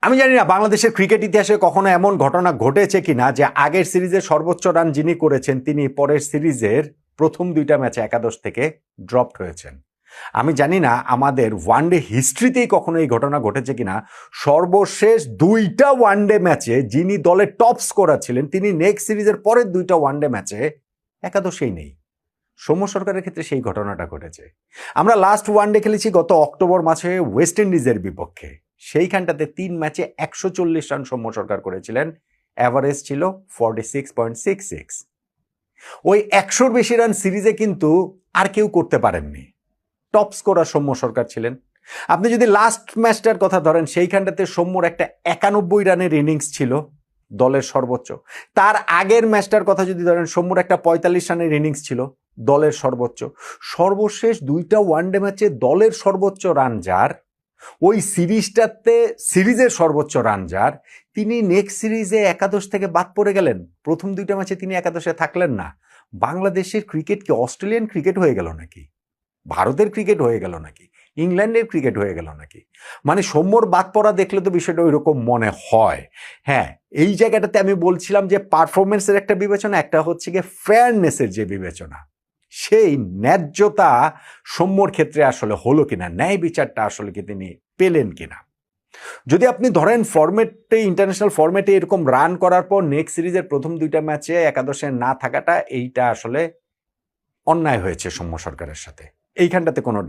আমি জানি না বাংলাদেশের ক্রিকেট ইতিহাসে কখনো এমন ঘটনা ঘটেছে কিনা যে আগের সিরিজে সর্বোচ্চ রান যিনি করেছেন তিনি পরের সিরিজের প্রথম দুইটা ম্যাচে একাদশ থেকে ড্রপড হয়েছেন। আমি জানি না আমাদের ওয়ানডে হিস্ট্রিতেই কখনো এই ঘটনা ঘটেছে কিনা, সর্বশেষ দুইটা ওয়ানডে ম্যাচে যিনি দলের টপ স্কোরার ছিলেন তিনি নেক্সট সিরিজের পরের দুইটা ওয়ানডে ম্যাচে একাদশেই নেই। সৌম্য সরকারের ক্ষেত্রে সেই ঘটনাটা ঘটেছে। আমরা লাস্ট ওয়ানডে খেলেছি গত অক্টোবর মাসে ওয়েস্ট ইন্ডিজের বিপক্ষে, সেইখানটাতে 3 ম্যাচে 140 রান সৌম্য সরকার করেছিলেন, অ্যাভারেজ ছিল 46.66। ওই 100-র বেশি রান সিরিজে কিন্তু আর কেউ করতে পারেননি, টপ স্কোরার সৌম্য সরকার ছিলেন। আপনি যদি লাস্ট ম্যাচটার কথা ধরেন, সেইখানটাতে সৌম্যর একটা 91 রানের ইনিংস ছিল, দলের সর্বোচ্চ। তার আগের ম্যাচটার কথা যদি ধরেন, সৌম্যর একটা 45 রানের ইনিংস ছিল, দলের সর্বোচ্চ। সর্বশেষ দুইটা ওয়ানডে ম্যাচে দলের সর্বোচ্চ রান যার, ওই সিরিজটাতে সিরিজের সর্বোচ্চ রান যার, তিনি নেক্সট সিরিজে একাদশ থেকে বাদ পড়ে গেলেন। প্রথম দুইটা ম্যাচে তিনি একাদশে থাকলেন না। বাংলাদেশের ক্রিকেট কি অস্ট্রেলিয়ান ক্রিকেট হয়ে গেল নাকি? ভারতের ক্রিকেট হয়ে গেল নাকি? ইংল্যান্ডের ক্রিকেট হয়ে গেল নাকি? মানে সৌম্যর বাদ পড়া দেখলে তো বিষয়টা ওই রকম মনে হয়। হ্যাঁ, এই জায়গাটাতে আমি বলছিলাম যে পারফরমেন্সের একটা বিবেচনা, একটা হচ্ছে গিয়ে ফেয়ারনেসের যে বিবেচনা, সেই ন্যায্যতা সৌম্যর ক্ষেত্রে আসলে হলো কিনা, ন্যায় বিচারটা আসলে কি তিনি পেলেন কিনা। যদি আপনি ধরেন ফরম্যাটে, ইন্টারন্যাশনাল ফরম্যাটে এরকম রান করার পর নেক্সট সিরিজের প্রথম দুইটা ম্যাচে একাদশে না থাকাটা, এইটা আসলে অন্যায় হয়েছে সৌম্য সরকারের সাথে, এইখানটাতে কোনো ডাউট